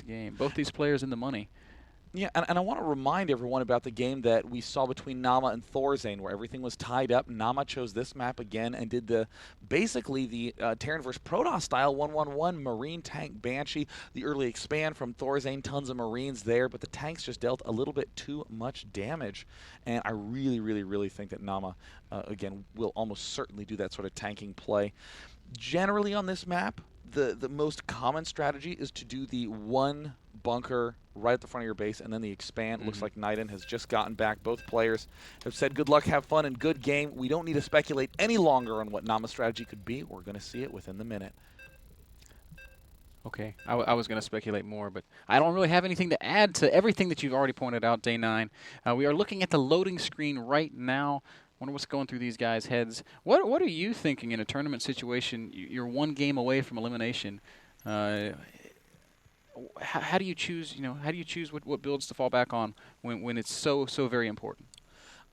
game. Both these players in the money. Yeah, and I want to remind everyone about the game that we saw between Naama and Thorzane, where everything was tied up. Naama chose this map again and did basically the Terran vs. Protoss style 1-1-1 Marine Tank Banshee. The early expand from Thorzane, tons of Marines there, but the tanks just dealt a little bit too much damage. And I really, really, really think that Naama, again, will almost certainly do that sort of tanking play. Generally on this map, the most common strategy is to do the one bunker right at the front of your base and then the expand. Looks like NightEnD has just gotten back. Both players have said good luck, have fun, and good game. We don't need to speculate any longer on what Naama's strategy could be. We're going to see it within the minute. Okay, I was going to speculate more, but I don't really have anything to add to everything that you've already pointed out, Day 9. We are looking at the loading screen right now. Wonder what's going through these guys' heads. What are you thinking in a tournament situation? You're one game away from elimination. How do you choose? How do you choose what builds to fall back on when it's so very important?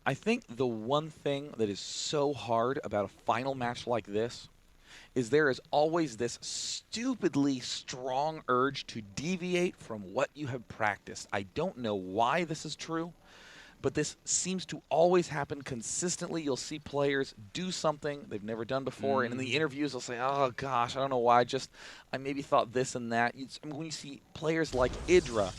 I think the one thing that is so hard about a final match like this is there is always this stupidly strong urge to deviate from what you have practiced. I don't know why this is true, but this seems to always happen consistently. You'll see players do something they've never done before, and in the interviews they'll say, oh gosh, I don't know why, I maybe thought this and that. When you see players like Idra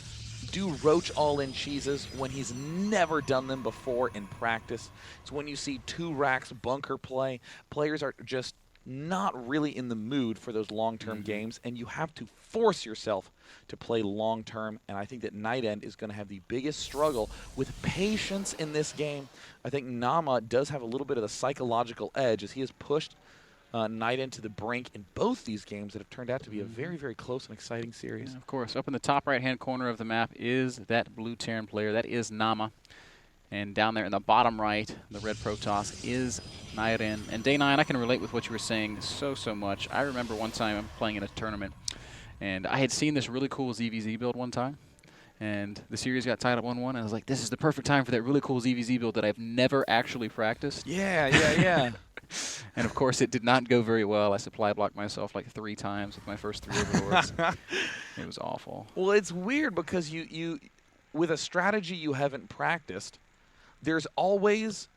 do roach all-in cheeses when he's never done them before in practice, it's when you see 2 racks bunker play, players are just not really in the mood for those long-term games, and you have to force yourself to play long-term, and I think that NightEnD is going to have the biggest struggle with patience in this game. I think Naama does have a little bit of the psychological edge as he has pushed NightEnD to the brink in both these games that have turned out to be a very, very close and exciting series. Yeah, of course, up in the top right-hand corner of the map is that blue Terran player. That is Naama. And down there in the bottom right, the red Protoss is NightEnD. And Day 9, I can relate with what you were saying so much. I remember one time I'm playing in a tournament, and I had seen this really cool ZVZ build one time. And the series got tied up 1-1, and I was like, this is the perfect time for that really cool ZVZ build that I've never actually practiced. Yeah. And of course, it did not go very well. I supply blocked myself like 3 times with my first 3 overlords. It was awful. Well, it's weird because you with a strategy you haven't practiced, there's always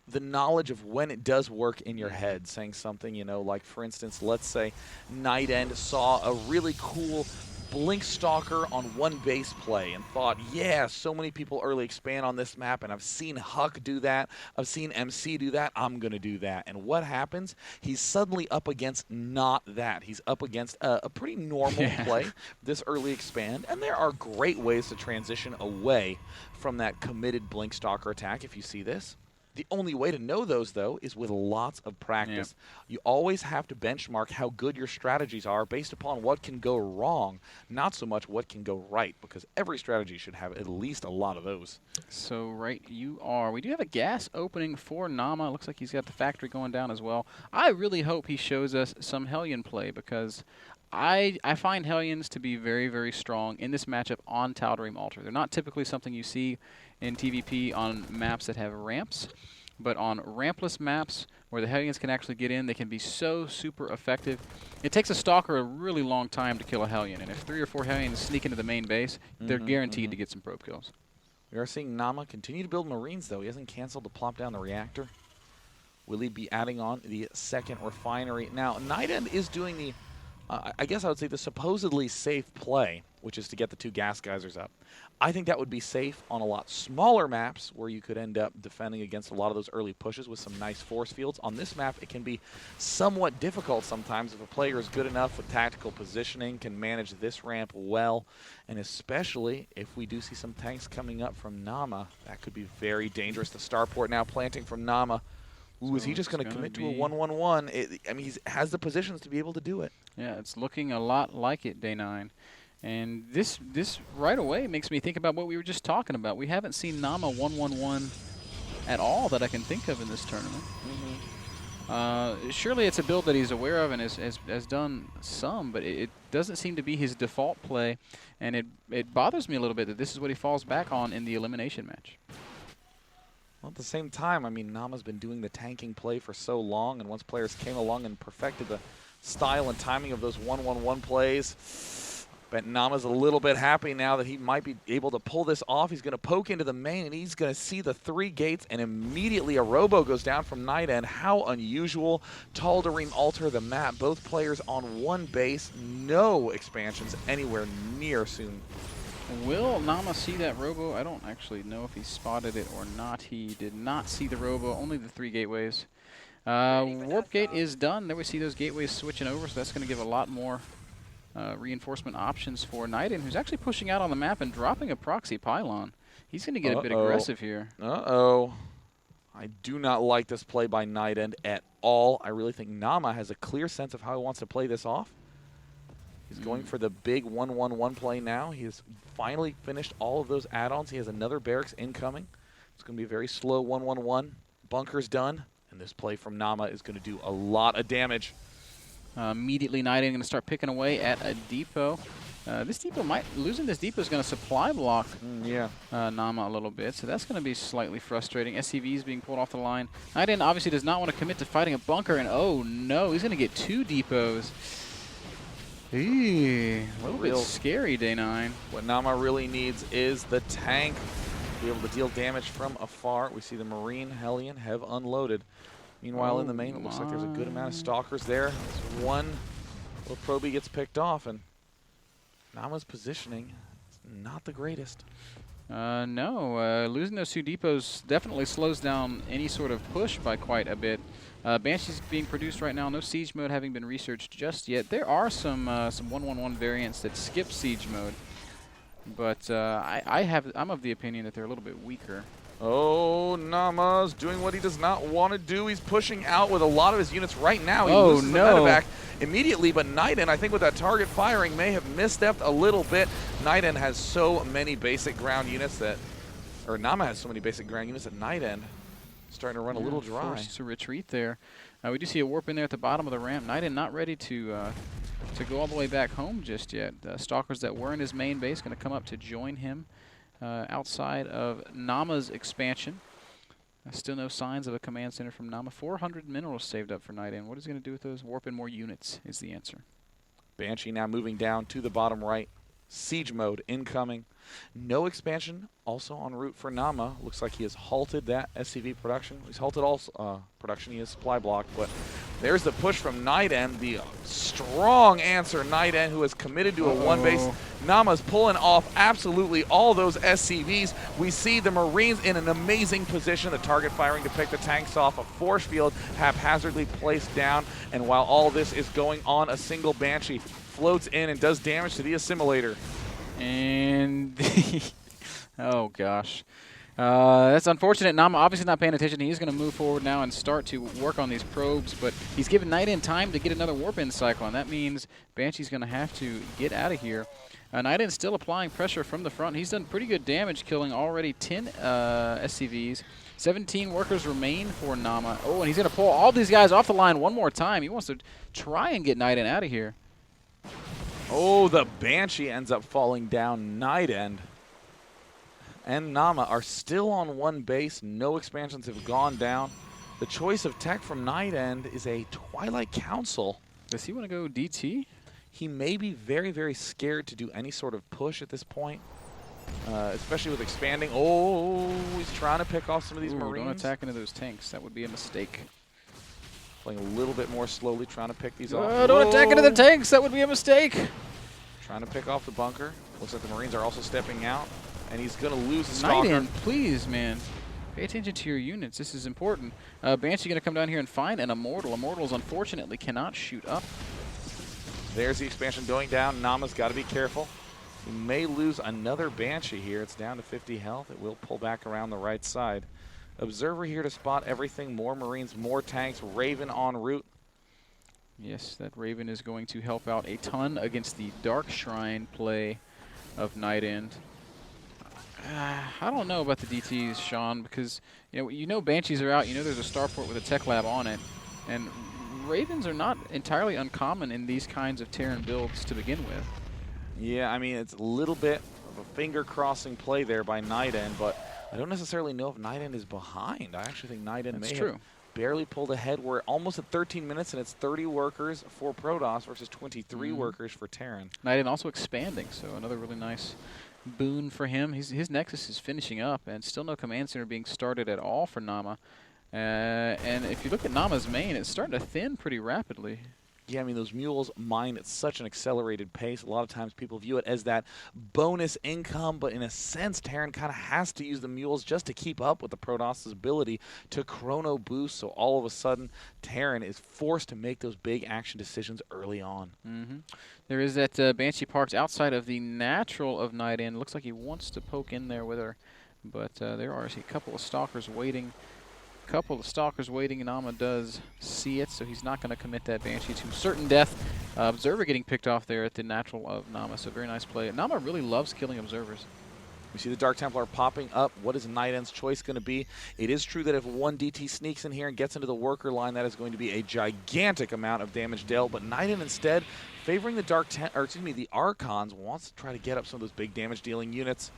the knowledge of when it does work in your head, saying something, like, for instance, let's say NightEnD saw a really cool Blink Stalker on one base play and thought, yeah, so many people early expand on this map, and I've seen Huck do that, I've seen MC do that, I'm going to do that. And what happens? He's suddenly up against not that. He's up against a pretty normal play, this early expand, and there are great ways to transition away from that committed Blink Stalker attack if you see this. The only way to know those, though, is with lots of practice. You always have to benchmark how good your strategies are based upon what can go wrong, not so much what can go right, because every strategy should have at least a lot of those. So right you are. We do have a gas opening for Naama. Looks like he's got the factory going down as well. I really hope he shows us some Hellion play, because I find Hellions to be very, very strong in this matchup on Tal'Darim Altar. They're not typically something you see in TVP on maps that have ramps, but on rampless maps where the Hellions can actually get in, they can be so super effective. It takes a Stalker a really long time to kill a Hellion, and if 3 or 4 Hellions sneak into the main base, they're guaranteed to get some probe kills. We are seeing Naama continue to build Marines, though. He hasn't canceled to plop down the reactor. Will he be adding on the second refinery? Now, NightEnD is doing the, I guess I would say, the supposedly safe play, which is to get the 2 gas geysers up. I think that would be safe on a lot smaller maps where you could end up defending against a lot of those early pushes with some nice force fields. On this map, it can be somewhat difficult sometimes if a player is good enough with tactical positioning, can manage this ramp well, and especially if we do see some tanks coming up from Naama, that could be very dangerous. The starport now planting from Naama. Ooh, is he just going to commit to a 1-1-1? I mean, he has the positions to be able to do it. Yeah, it's looking a lot like it, Day 9. And this right away makes me think about what we were just talking about. We haven't seen Naama 1-1-1 at all that I can think of in this tournament. Surely it's a build that he's aware of and has done some, but it doesn't seem to be his default play, and it bothers me a little bit that this is what he falls back on in the elimination match. Well, at the same time, I mean, Naama's been doing the tanking play for so long, and once players came along and perfected the style and timing of those 1-1-1 plays, But Naama's a little bit happy now that he might be able to pull this off. He's going to poke into the main, and he's going to see the 3 gates, and immediately a Robo goes down from NightEnD. How unusual. Tal'Darim alter the map. Both players on 1 base. No expansions anywhere near soon. Will Naama see that Robo? I don't actually know if he spotted it or not. He did not see the Robo, only the 3 gateways. Warp gate is done. There we see those gateways switching over, so that's going to give a lot more reinforcement options for NightEnD, who's actually pushing out on the map and dropping a proxy pylon. He's going to get a bit aggressive here. Uh-oh. I do not like this play by NightEnD at all. I really think Naama has a clear sense of how he wants to play this off. He's going for the big 1-1-1 play now. He has finally finished all of those add-ons. He has another barracks incoming. It's going to be a very slow 1-1-1. Bunker's done, and this play from Naama is going to do a lot of damage. Immediately, NightEnD going to start picking away at a depot. Losing this depot is going to supply block Naama a little bit, so that's going to be slightly frustrating. SCVs being pulled off the line. NightEnD obviously does not want to commit to fighting a bunker, and oh no, he's going to get 2 depots. A little bit scary, Day 9. What Naama really needs is the tank to be able to deal damage from afar. We see the Marine Hellion have unloaded. Meanwhile, in the main, it looks like there's a good amount of stalkers there. This one little probie gets picked off, and Naama's positioning is not the greatest. No, losing those 2 depots definitely slows down any sort of push by quite a bit. Banshee's being produced right now, no siege mode having been researched just yet. There are some 1-1-1 variants that skip siege mode, but I'm of the opinion that they're a little bit weaker. Oh, Naama's doing what he does not want to do. He's pushing out with a lot of his units right now. He loses the medevac immediately, but NightEnD, I think with that target firing, may have misstepped a little bit. NightEnD has so many basic ground units that, or Naama has so many basic ground units that NightEnD is starting to run a little dry. Forced to retreat there. We do see a warp in there at the bottom of the ramp. NightEnD not ready to go all the way back home just yet. Stalkers that were in his main base going to come up to join him. Outside of Naama's expansion. Still no signs of a command center from Naama. 400 minerals saved up for NightEnD. What is he going to do with those? Warp in more units is the answer. Banshee now moving down to the bottom right. Siege mode incoming. No expansion also en route for Naama. Looks like he has halted that SCV production. He's halted all production. He has supply blocked, but there's the push from NightEnD. The strong answer, NightEnD, who has committed to a 1 base. Naama's pulling off absolutely all those SCVs. We see the Marines in an amazing position. The target firing to pick the tanks off. A force field haphazardly placed down. And while all this is going on, a single Banshee floats in and does damage to the assimilator. And oh gosh, that's unfortunate. Naama obviously not paying attention. He's going to move forward now and start to work on these probes, but he's given NightEnD time to get another warp in cycle, and that means Banshee's going to have to get out of here. NightEnd's still applying pressure from the front. He's done pretty good damage, killing already 10 SCVs. 17 workers remain for Naama. Oh, and he's going to pull all these guys off the line one more time. He wants to try and get NightEnD out of here. Oh, the Banshee ends up falling down. NightEnD and Naama are still on 1 base. No expansions have gone down. The choice of tech from NightEnD is a Twilight Council. Does he want to go DT? He may be very, very scared to do any sort of push at this point, especially with expanding. Oh, he's trying to pick off some of these Marines. Don't attack into those tanks. That would be a mistake. Playing a little bit more slowly, trying to pick these off. Don't attack into the tanks. That would be a mistake. Trying to pick off the bunker. Looks like the Marines are also stepping out, and he's going to lose the stalker. NightEnD, please, man. Pay attention to your units. This is important. Banshee going to come down here and find an Immortal. Immortals, unfortunately, cannot shoot up. There's the expansion going down. Naama's got to be careful. He may lose another Banshee here. It's down to 50 health. It will pull back around the right side. Observer here to spot everything. More Marines, more tanks. Raven en route. Yes, that Raven is going to help out a ton against the Dark Shrine play of NightEnD. I don't know about the DTs, Sean, because you know Banshees are out. You know there's a starport with a tech lab on it, and Ravens are not entirely uncommon in these kinds of Terran builds to begin with. Yeah, I mean, it's a little bit of a finger-crossing play there by NightEnD, but I don't necessarily know if NightEnD is behind. I actually think NightEnd may have barely pulled ahead. We're almost at 13 minutes, and it's 30 workers for Protoss versus 23 workers for Terran. NightEnD also expanding, so another really nice boon for him. His Nexus is finishing up, and still no command center being started at all for Naama. And if you look at Naama's main, it's starting to thin pretty rapidly. Yeah, I mean, those mules mine at such an accelerated pace. A lot of times people view it as that bonus income, but in a sense, Terran kind of has to use the mules just to keep up with the Protoss' ability to chrono boost. So all of a sudden, Terran is forced to make those big action decisions early on. There is that Banshee parked outside of the natural of NightEnD. Looks like he wants to poke in there with her, but there are a couple of stalkers waiting. And Naama does see it, so he's not going to commit that Banshee to certain death. Observer getting picked off there at the natural of Naama, so very nice play. Naama really loves killing Observers. We see the Dark Templar popping up. What is NightEnd's choice going to be? It is true that if one DT sneaks in here and gets into the worker line, that is going to be a gigantic amount of damage dealt. But NightEnd instead, favoring the Archons, wants to try to get up some of those big damage dealing units.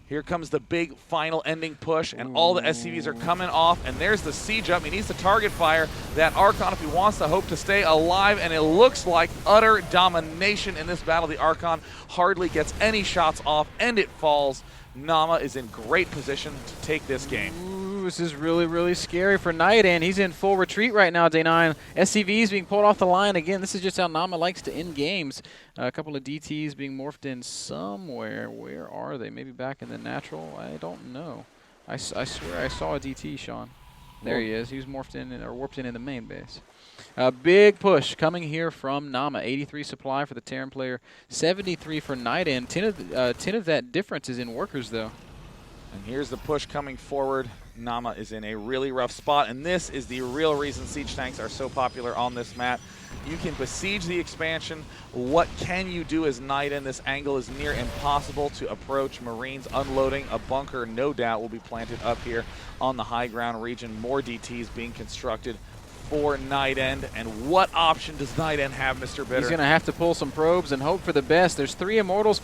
Here comes the big final ending push, and all the SCVs are coming off, and there's the siege up. He needs to target fire that Archon if he wants to hope to stay alive, and it looks like utter domination in this battle. The Archon hardly gets any shots off, and it falls. Naama is in great position to take this game. Ooh, this is really, really scary for NightEnD. He's in full retreat right now, Day 9. SCVs being pulled off the line again. This is just how Naama likes to end games. A couple of DTs being morphed in somewhere. Where are they? Maybe back in the natural? I don't know. I swear I saw a DT, Sean. There he is. He was morphed in or warped in the main base. A big push coming here from Naama. 83 supply for the Terran player, 73 for NightEnD. 10 of that difference is in workers, though. And here's the push coming forward. Naama is in a really rough spot, and this is the real reason siege tanks are so popular on this map. You can besiege the expansion. What can you do as NightEnD? This angle is near impossible to approach. Marines unloading a bunker, no doubt, will be planted up here on the high ground region. More DTs being constructed for NightEnD. And what option does NightEnD have, Mr. Bitter? He's going to have to pull some probes and hope for the best. There's 4 Immortals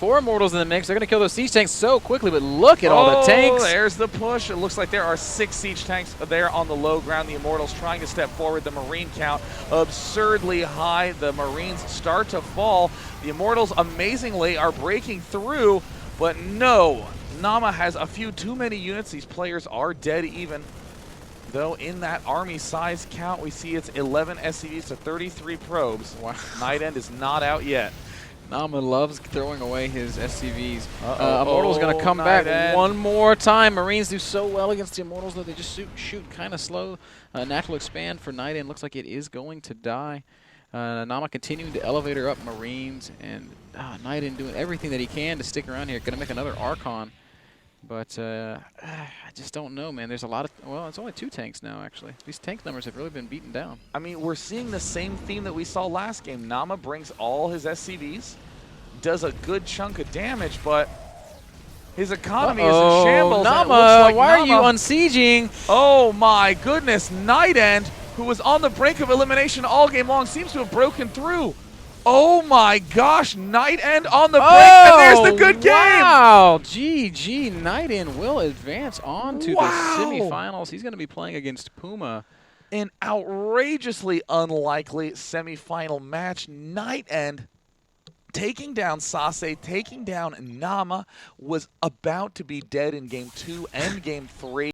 in the mix. They're going to kill those siege tanks so quickly, but look at all the tanks. There's the push. It looks like there are 6 siege tanks there on the low ground. The Immortals trying to step forward. The Marine count absurdly high. The Marines start to fall. The Immortals amazingly are breaking through, but no. Naama has a few too many units. These players are dead even. Though in that army size count, we see it's 11 SCVs to 33 probes. Wow. NightEnD is not out yet. Naama loves throwing away his SCVs. Immortal's going to come back one more time. Marines do so well against the Immortals, though they just shoot kind of slow. Natural expand for NightEnD looks like it is going to die. Naama continuing to elevator up Marines, and NightEnD doing everything that he can to stick around here. Going to make another Archon. But I just don't know, man. There's a lot of, well, it's only 2 tanks now, actually. These tank numbers have really been beaten down. I mean, we're seeing the same theme that we saw last game. Naama brings all his SCVs, does a good chunk of damage, but his economy is in shambles. Naama, why are you unsieging? Oh my goodness, NightEnD, who was on the brink of elimination all game long, seems to have broken through. Oh my gosh, NightEnD on the break, and there's the good game! Wow, GG, NightEnD will advance on to the semifinals. He's going to be playing against Puma. An outrageously unlikely semifinal match. NightEnD taking down Sase, taking down Naama, was about to be dead in game 2 and game 3.